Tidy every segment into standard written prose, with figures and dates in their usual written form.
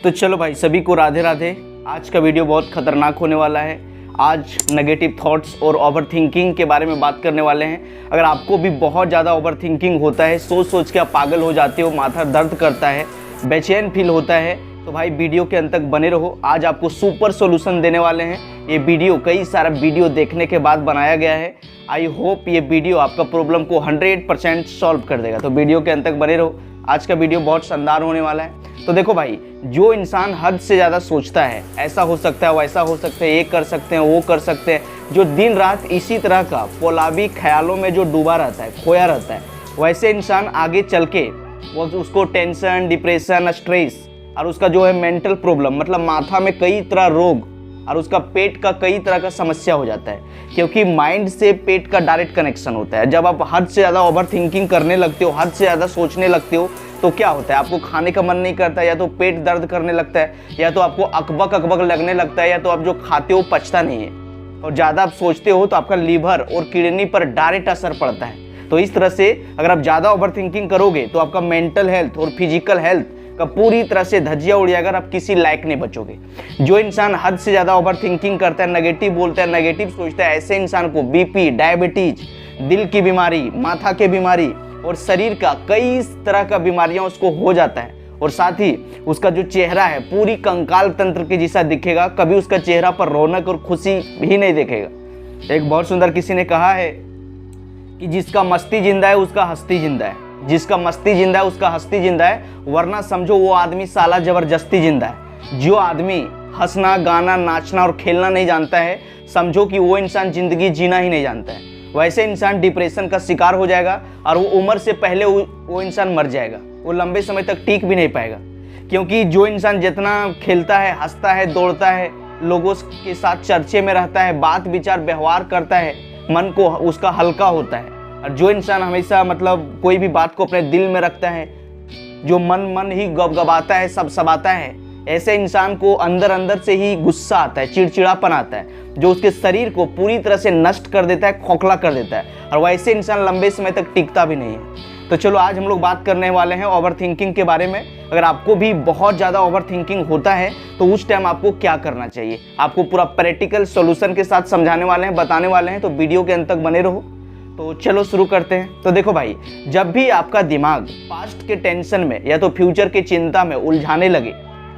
तो चलो भाई, सभी को राधे राधे। आज का वीडियो बहुत खतरनाक होने वाला है। आज नेगेटिव थॉट्स और ओवर थिंकिंग के बारे में बात करने वाले हैं। अगर आपको भी बहुत ज़्यादा ओवर थिंकिंग होता है, सोच सोच के आप पागल हो जाते हो, माथा दर्द करता है, बेचैन फील होता है, तो भाई वीडियो के अंत तक बने रहो। आज आपको सुपर सोल्यूशन देने वाले हैं। ये वीडियो कई सारा वीडियो देखने के बाद बनाया गया है। आई होप ये वीडियो आपका प्रॉब्लम को 100% सॉल्व कर देगा। तो वीडियो के अंत तक बने रहो। आज का वीडियो बहुत शानदार होने वाला है। तो देखो भाई, जो इंसान हद से ज़्यादा सोचता है, ऐसा हो सकता है, वैसा हो सकता है, ये कर सकते हैं, वो कर सकते हैं, जो दिन रात इसी तरह का पोलावी ख्यालों में जो डूबा रहता है, खोया रहता है, वैसे इंसान आगे चल के उसको टेंशन, डिप्रेशन, स्ट्रेस और उसका जो है मेंटल प्रॉब्लम, मतलब माथा में कई तरह रोग और उसका पेट का कई तरह का समस्या हो जाता है। क्योंकि माइंड से पेट का डायरेक्ट कनेक्शन होता है। जब आप हद से ज़्यादा ओवर थिंकिंग करने लगते हो, हद से ज़्यादा सोचने लगते हो, तो क्या होता है, आपको खाने का मन नहीं करता, या तो पेट दर्द करने लगता है, या तो आपको अकबक अकबक लगने लगता है, या तो आप जो खाते हो पचता नहीं है। और ज़्यादा आप सोचते हो तो आपका लीवर और किडनी पर डायरेक्ट असर पड़ता है। तो इस तरह से अगर आप ज़्यादा ओवर थिंकिंग करोगे तो आपका मेंटल हेल्थ और फिजिकल हेल्थ का पूरी तरह से धज्जियां उड़ जाएगा। आप किसी लायक नहीं बचोगे। जो इंसान हद से ज़्यादा ओवर थिंकिंग करता है, नेगेटिव बोलता है, नेगेटिव सोचता है, ऐसे इंसान को बीपी, डायबिटीज, दिल की बीमारी, माथा की बीमारी और शरीर का कई तरह का बीमारियां उसको हो जाता है। और साथ ही उसका जो चेहरा है पूरी कंकाल तंत्र के जैसा दिखेगा। कभी उसका चेहरा पर रौनक और खुशी भी नहीं दिखेगा। एक बहुत सुंदर किसी ने कहा है कि जिसका मस्ती जिंदा है उसका हस्ती जिंदा है, जिसका मस्ती जिंदा है उसका हस्ती जिंदा है, वरना समझो वो आदमी साला जबरदस्ती जिंदा है। जो आदमी हंसना, गाना, नाचना और खेलना नहीं जानता है, समझो कि वो इंसान जिंदगी जीना ही नहीं जानता है। वैसे इंसान डिप्रेशन का शिकार हो जाएगा और वो उम्र से पहले वो इंसान मर जाएगा। वो लंबे समय तक टिक भी नहीं पाएगा। क्योंकि जो इंसान जितना खेलता है, हंसता है, दौड़ता है, लोगों के साथ चर्चे में रहता है, बात विचार व्यवहार करता है, मन को उसका हल्का होता है। और जो इंसान हमेशा मतलब कोई भी बात को अपने दिल में रखता है, जो मन ही गबगबाता है, सब आता है, ऐसे इंसान को अंदर अंदर से ही गुस्सा आता है, चिड़चिड़ापन आता है, जो उसके शरीर को पूरी तरह से नष्ट कर देता है, खोखला कर देता है। और वैसे इंसान लंबे समय तक टिकता भी नहीं है। तो चलो आज हम लोग बात करने वाले हैं ओवर थिंकिंग के बारे में। अगर आपको भी बहुत ज़्यादा ओवर थिंकिंग होता है तो उस टाइम आपको क्या करना चाहिए, आपको पूरा प्रैक्टिकल सॉल्यूशन के साथ समझाने वाले हैं, बताने वाले हैं। तो वीडियो के अंत तक बने रहो। तो चलो शुरू करते हैं। तो देखो भाई, जब भी आपका दिमाग पास्ट के टेंशन में या तो फ्यूचर की चिंता में उलझाने लगे,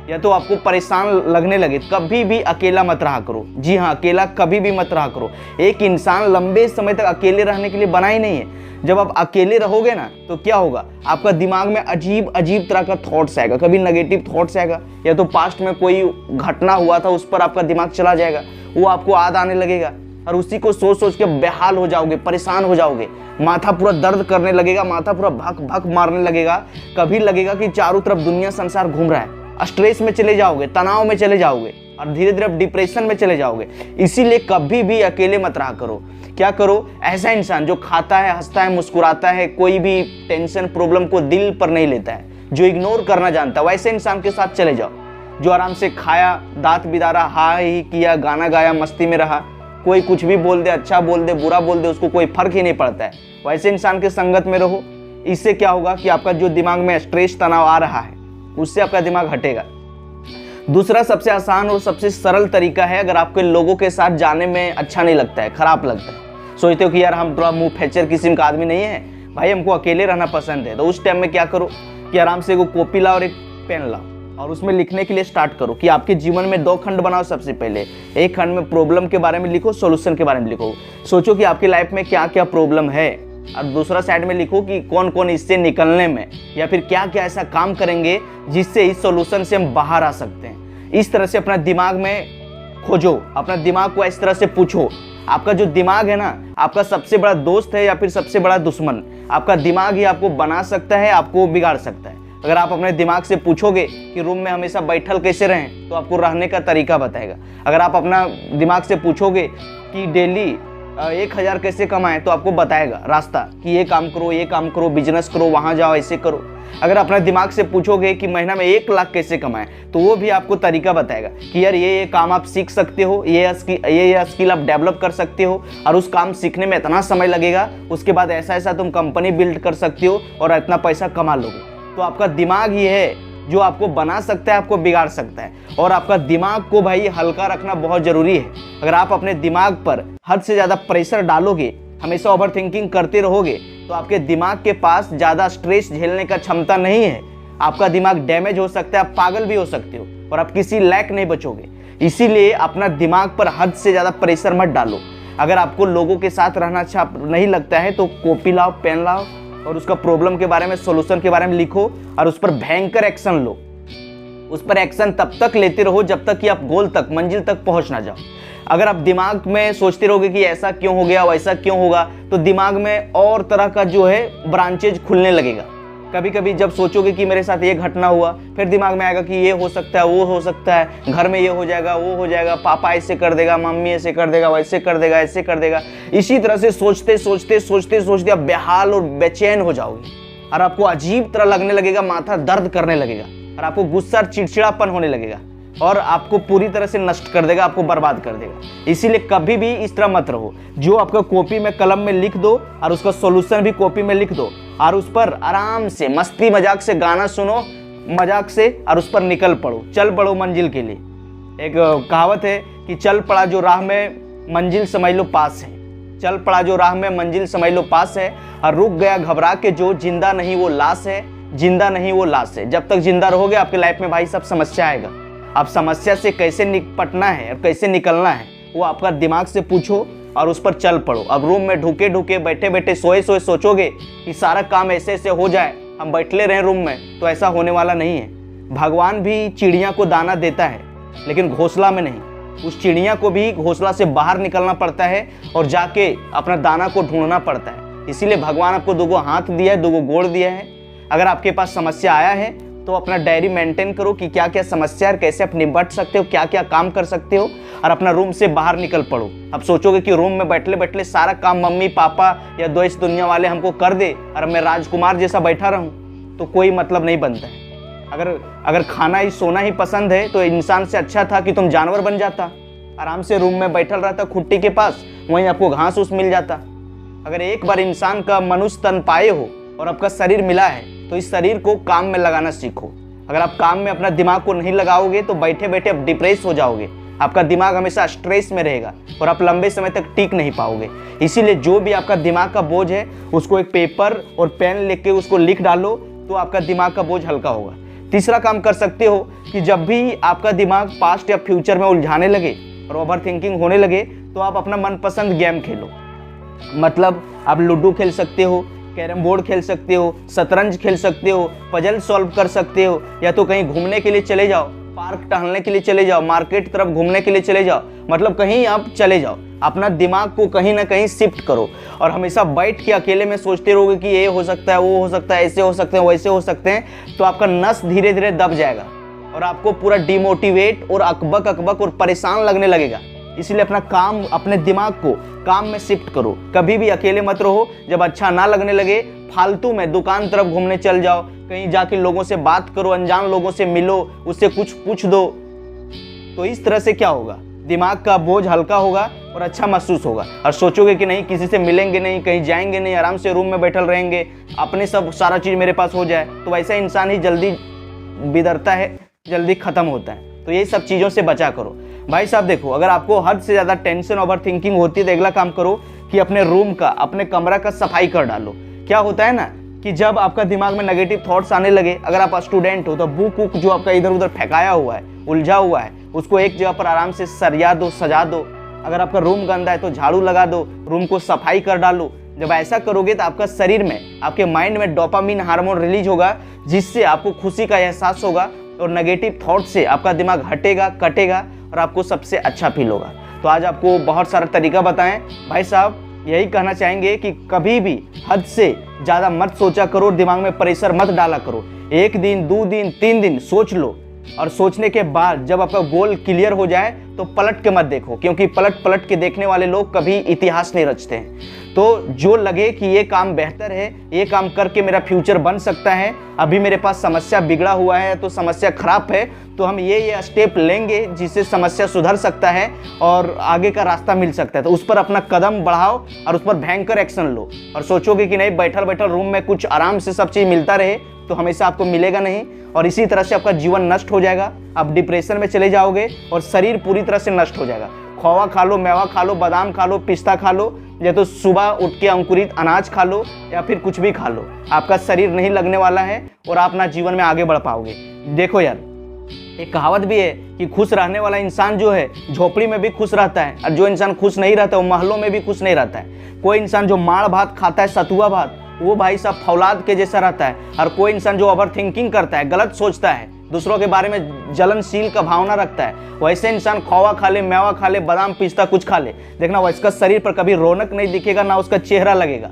या तो आपको परेशान लगने लगे, कभी भी अकेला मत रहा करो। जी हाँ, अकेला कभी भी मत रहा करो। एक इंसान लंबे समय तक अकेले रहने के लिए बना ही नहीं है। जब आप अकेले रहोगे ना तो क्या होगा, आपका दिमाग में अजीब अजीब तरह का थॉट्स आएगा। कभी नेगेटिव थॉट्स आएगा, या तो पास्ट में कोई घटना हुआ था उस पर आपका दिमाग चला जाएगा, वो आपको याद आने लगेगा और उसी को सोच सोच के बेहाल हो जाओगे, परेशान हो जाओगे, माथा पूरा दर्द करने लगेगा, माथा पूरा भक भक मारने लगेगा। कभी लगेगा कि चारों तरफ दुनिया संसार घूम रहा है। स्ट्रेस में चले जाओगे, तनाव में चले जाओगे और धीरे धीरे डिप्रेशन में चले जाओगे। इसीलिए कभी भी अकेले मत रहा करो। क्या करो, ऐसा इंसान जो खाता है, हंसता है, मुस्कुराता है, कोई भी टेंशन प्रॉब्लम को दिल पर नहीं लेता है, जो इग्नोर करना जानता है, वैसे इंसान के साथ चले जाओ। जो आराम से खाया, दांत बिदारा, हाय ही किया, गाना गाया, मस्ती में रहा, कोई कुछ भी बोल दे, अच्छा बोल दे, बुरा बोल दे, उसको कोई फर्क ही नहीं पड़ता है, वैसे इंसान के संगत में रहो। इससे क्या होगा कि आपका जो दिमाग में स्ट्रेस, तनाव आ रहा है, उससे आपका दिमाग हटेगा। दूसरा सबसे आसान और सबसे सरल तरीका है, अगर आपके लोगों के साथ जाने में अच्छा नहीं लगता है, खराब लगता है, सोचते हो कि यार हम थोड़ा मुंह फैचर किस्म का आदमी नहीं है भाई, हमको अकेले रहना पसंद है, तो उस टाइम में क्या करो कि आराम से एक कॉपी लाओ और एक पेन लाओ और उसमें लिखने के लिए स्टार्ट करो कि आपके जीवन में 2 खंड बनाओ। सबसे पहले एक खंड में प्रॉब्लम के बारे में लिखो, सॉल्यूशन के बारे में लिखो। सोचो कि आपकी लाइफ में क्या क्या प्रॉब्लम है, और दूसरा साइड में लिखो कि कौन कौन इससे निकलने में, या फिर क्या क्या ऐसा काम करेंगे जिससे इस सॉल्यूशन से हम बाहर आ सकते हैं। इस तरह से अपना दिमाग में खोजो, अपना दिमाग को इस तरह से पूछो। आपका जो दिमाग है ना, आपका सबसे बड़ा दोस्त है या फिर सबसे बड़ा दुश्मन। आपका दिमाग ही आपको बना सकता है, आपको बिगाड़ सकता है। अगर आप अपने दिमाग से पूछोगे कि रूम में हमेशा बैठल कैसे रहें, तो आपको रहने का तरीका बताएगा। अगर आप अपना दिमाग से पूछोगे कि डेली 1000 कैसे कमाएं, तो आपको बताएगा रास्ता कि ये काम करो, ये काम करो, बिजनेस करो, वहाँ जाओ, ऐसे करो। अगर अपने दिमाग से पूछोगे कि महीना में 1 लाख कैसे कमाएं, तो वो भी आपको तरीका बताएगा कि यार ये काम आप सीख सकते हो, ये स्किल आप डेवलप कर सकते हो, और उस काम सीखने में इतना समय लगेगा, उसके बाद ऐसा ऐसा तुम कंपनी बिल्ड कर सकते हो और इतना पैसा कमा लोगे। तो आपका दिमाग ही है जो आपको बना सकता है, आपको बिगाड़ सकता है। और आपका दिमाग को भाई हल्का रखना बहुत ज़रूरी है। अगर आप अपने दिमाग पर हद से ज़्यादा प्रेशर डालोगे, हमेशा ओवर थिंकिंग करते रहोगे, तो आपके दिमाग के पास ज़्यादा स्ट्रेस झेलने का क्षमता नहीं है। आपका दिमाग डैमेज हो सकता है, आप पागल भी हो सकते हो और आप किसी लायक नहीं बचोगे। इसीलिए अपना दिमाग पर हद से ज़्यादा प्रेशर मत डालो। अगर आपको लोगों के साथ रहना अच्छा नहीं लगता है तो कॉपी लाओ, पेन लाओ और उसका प्रॉब्लम के बारे में, सॉल्यूशन के बारे में लिखो और उस पर भयंकर एक्शन लो। उस पर एक्शन तब तक लेते रहो जब तक कि आप गोल तक, मंजिल तक पहुंच ना जाओ। अगर आप दिमाग में सोचते रहोगे कि ऐसा क्यों हो गया, वैसा क्यों होगा, तो दिमाग में और तरह का जो है ब्रांचेज खुलने लगेगा। कभी कभी जब सोचोगे कि मेरे साथ ये घटना हुआ, फिर दिमाग में आएगा कि ये हो सकता है, वो हो सकता है, घर में ये हो जाएगा, वो हो जाएगा, पापा ऐसे कर देगा, मम्मी ऐसे कर देगा, वैसे कर देगा, ऐसे कर देगा। इसी तरह से सोचते सोचते सोचते सोचते आप बेहाल और बेचैन हो जाओगे और आपको अजीब तरह लगने लगेगा, माथा दर्द करने लगेगा और आपको गुस्सा, चिड़चिड़ापन होने लगेगा और आपको पूरी तरह से नष्ट कर देगा, आपको बर्बाद कर देगा। इसीलिए कभी भी इस तरह मत रहो। जो आपका कॉपी में, कलम में लिख दो और उसका सॉल्यूशन भी कॉपी में लिख दो और उस पर आराम से मस्ती मजाक से गाना सुनो, मजाक से, और उस पर निकल पड़ो, चल पड़ो मंजिल के लिए। एक कहावत है कि चल पड़ा जो राह में मंजिल समझ लो पास है। चल पड़ा जो राह में मंजिल समझ लो पास है, और रुक गया घबरा के जो, जिंदा नहीं वो लाश है, जिंदा नहीं वो लाश है। जब तक जिंदा रहोगे आपके लाइफ में भाई सब समस्या आएगा। आप समस्या से कैसे निपटना है और कैसे निकलना है वो आपका दिमाग से पूछो और उस पर चल पड़ो। अब रूम में ढुके ढुके, बैठे बैठे, सोए सोए सोचोगे कि सारा काम ऐसे ऐसे हो जाए, हम बैठले रहें रूम में, तो ऐसा होने वाला नहीं है। भगवान भी चिड़िया को दाना देता है लेकिन घोंसला में नहीं। उस चिड़िया को भी घोंसला से बाहर निकलना पड़ता है और जाके अपना दाना को ढूंढना पड़ता है। इसीलिए भगवान आपको 2 हाथ दिया है, 2 गोड़ दिया है। अगर आपके पास समस्या आया है तो अपना डायरी मेंटेन करो कि क्या क्या समस्या है, कैसे आप निपट सकते हो, क्या क्या काम कर सकते हो, और अपना रूम से बाहर निकल पड़ो। अब सोचोगे कि रूम में बैठले बैठले सारा काम मम्मी पापा या देश दुनिया वाले हमको कर दे और मैं राजकुमार जैसा बैठा रहूं, तो कोई मतलब नहीं बनता है। अगर खाना ही, सोना ही पसंद है तो इंसान से अच्छा था कि तुम जानवर बन जाता, आराम से रूम में बैठल रहता खुट्टी के पास, वहीं आपको घास उस मिल जाता। अगर एक बार इंसान का मनुष्य तन पाए हो और आपका शरीर मिला है तो इस शरीर को काम में लगाना सीखो। अगर आप काम में अपना दिमाग को नहीं लगाओगे तो बैठे बैठे आप डिप्रेस हो जाओगे। आपका दिमाग हमेशा स्ट्रेस में रहेगा और आप लंबे समय तक टिक नहीं पाओगे। इसीलिए जो भी आपका दिमाग का बोझ है उसको एक पेपर और पेन लेके उसको लिख डालो, तो आपका दिमाग का बोझ हल्का होगा। तीसरा काम कर सकते हो कि जब भी आपका दिमाग पास्ट या फ्यूचर में उलझाने लगे और ओवर थिंकिंग होने लगे तो आप अपना मनपसंद गेम खेलो। मतलब आप लूडो खेल सकते हो, कैरम बोर्ड खेल सकते हो, शतरंज खेल सकते हो, पजल सॉल्व कर सकते हो, या तो कहीं घूमने के लिए चले जाओ, पार्क टहलने के लिए चले जाओ, मार्केट तरफ घूमने के लिए चले जाओ। मतलब कहीं आप चले जाओ, अपना दिमाग को कहीं ना कहीं शिफ्ट करो। और हमेशा बैठ के अकेले में सोचते रहोगे कि ये हो सकता है, वो हो सकता है, ऐसे हो सकते हैं, वैसे हो सकते हैं, तो आपका नस धीरे धीरे दब जाएगा और आपको पूरा डिमोटिवेट और अकबक और परेशान लगने लगेगा। इसलिए अपना काम, अपने दिमाग को काम में शिफ्ट करो। कभी भी अकेले मत रहो। जब अच्छा ना लगने लगे, फालतू में दुकान तरफ घूमने चल जाओ, कहीं जाके लोगों से बात करो, अनजान लोगों से मिलो, उससे कुछ पूछ दो। तो इस तरह से क्या होगा, दिमाग का बोझ हल्का होगा और अच्छा महसूस होगा। और सोचोगे कि नहीं, किसी से मिलेंगे नहीं, कहीं जाएंगे नहीं, आराम से रूम में बैठल रहेंगे, अपने सब सारा चीज़ मेरे पास हो जाए, तो वैसा इंसान ही जल्दी बिगड़ता है, जल्दी ख़त्म होता है। तो ये सब चीज़ों से बचा करो। भाई साहब देखो, अगर आपको हद से ज़्यादा टेंशन, ओवर थिंकिंग होती है तो अगला काम करो कि अपने रूम का, अपने कमरा का सफाई कर डालो। क्या होता है ना कि जब आपका दिमाग में नेगेटिव थॉट्स आने लगे, अगर आप स्टूडेंट हो तो बुक जो आपका इधर उधर फेंकाया हुआ है, उलझा हुआ है, उसको एक जगह पर आराम से सरिया दो, सजा दो। अगर आपका रूम गंदा है तो झाड़ू लगा दो, रूम को सफाई कर डालो। जब ऐसा करोगे तो आपका शरीर में, आपके माइंड में डोपामिन हार्मोन रिलीज होगा, जिससे आपको खुशी का एहसास होगा और नेगेटिव थॉट से आपका दिमाग हटेगा, कटेगा और आपको सबसे अच्छा फील होगा। तो आज आपको बहुत सारा तरीका बताएं। भाई साहब यही कहना चाहेंगे कि कभी भी हद से ज़्यादा मत सोचा करो, दिमाग में प्रेशर मत डाला करो। 1 दिन, 2 दिन, 3 दिन सोच लो और सोचने के बाद जब आपका गोल क्लियर हो जाए तो पलट के मत देखो, क्योंकि पलट के देखने वाले लोग कभी इतिहास नहीं रचते हैं। तो जो लगे कि ये काम बेहतर है, ये काम करके मेरा फ्यूचर बन सकता है, अभी मेरे पास समस्या बिगड़ा हुआ है तो समस्या खराब है, तो हम ये स्टेप लेंगे जिससे समस्या सुधर सकता है और आगे का रास्ता मिल सकता है, तो उस पर अपना कदम बढ़ाओ और उस पर भयंकर एक्शन लो। और सोचोगे कि नहीं बैठल बैठल रूम में कुछ आराम से सब चीज़ मिलता रहे तो हमेशा आपको मिलेगा नहीं, और इसी तरह से आपका जीवन नष्ट हो जाएगा, आप डिप्रेशन में चले जाओगे और शरीर पूरी तरह से नष्ट हो जाएगा। खोवा खा लो, मेवा खा लो, बादाम खा लो, पिस्ता खा लो, या तो सुबह उठ के अंकुरित अनाज खा लो, या फिर कुछ भी खा लो, आपका शरीर नहीं लगने वाला है और आप अपना जीवन में आगे बढ़ पाओगे। देखो यार, एक कहावत भी है कि खुश रहने वाला इंसान जो है झोपड़ी में भी खुश रहता है, और जो इंसान खुश नहीं रहता वो महलों में भी खुश नहीं रहता है। कोई इंसान जो माड़ भात खाता है, सतुआ भात, वो भाई साहब फौलाद के जैसा रहता है। और कोई इंसान जो ओवर थिंकिंग करता है, गलत सोचता है, दूसरों के बारे में जलनशील का भावना रखता है, वैसे इंसान खोवा खा ले, मेवा खा ले, बादाम पिस्ता कुछ खा ले, देखना उसका शरीर पर कभी रौनक नहीं दिखेगा, ना उसका चेहरा लगेगा।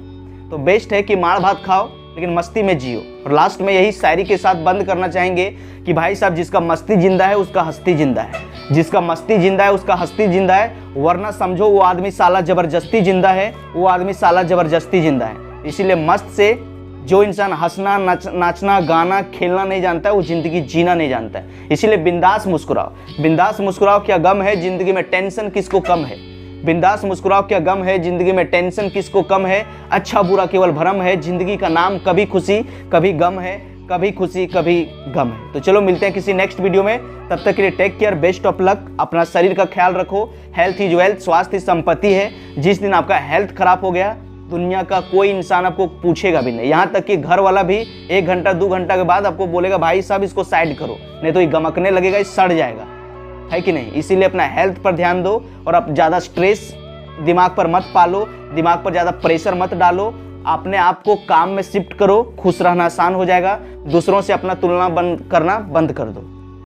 तो बेस्ट है कि माड़ भात खाओ लेकिन मस्ती में जियो। और लास्ट में यही शायरी के साथ बंद करना चाहेंगे कि भाई साहब, जिसका मस्ती जिंदा है उसका हस्ती जिंदा है, जिसका मस्ती जिंदा है उसका हस्ती जिंदा है, वरना समझो वो आदमी साला जबरदस्ती जिंदा है, वो आदमी साला जबरदस्ती जिंदा है। इसीलिए मस्त से जो इंसान हंसना, नाचना, गाना, खेलना नहीं जानता है वो जिंदगी जीना नहीं जानता है। इसीलिए बिंदास मुस्कुराओ, बिंदास मुस्कुराओ, क्या गम है जिंदगी में, टेंशन किसको कम है। बिंदास मुस्कुराओ, क्या गम है जिंदगी में, टेंशन किसको कम है। अच्छा बुरा केवल भ्रम है, जिंदगी का नाम कभी खुशी कभी गम है, कभी खुशी कभी गम है। तो चलो मिलते हैं किसी नेक्स्ट वीडियो में, तब तक के लिए take care, best of luck. अपना शरीर का ख्याल रखो, हेल्थ इज वेल्थ, स्वास्थ्य संपत्ति है। जिस दिन आपका हेल्थ खराब हो गया, दुनिया का कोई इंसान आपको पूछेगा भी नहीं, यहाँ तक कि घर वाला भी 1 घंटा 2 घंटा के बाद आपको बोलेगा भाई साहब इसको साइड करो, नहीं तो ये गमकने लगेगा, ये सड़ जाएगा, है कि नहीं। इसीलिए अपना हेल्थ पर ध्यान दो और आप ज़्यादा स्ट्रेस दिमाग पर मत पालो, दिमाग पर ज़्यादा प्रेशर मत डालो, अपने आप को काम में शिफ्ट करो, खुश रहना आसान हो जाएगा। दूसरों से अपना तुलना करना बंद कर दो।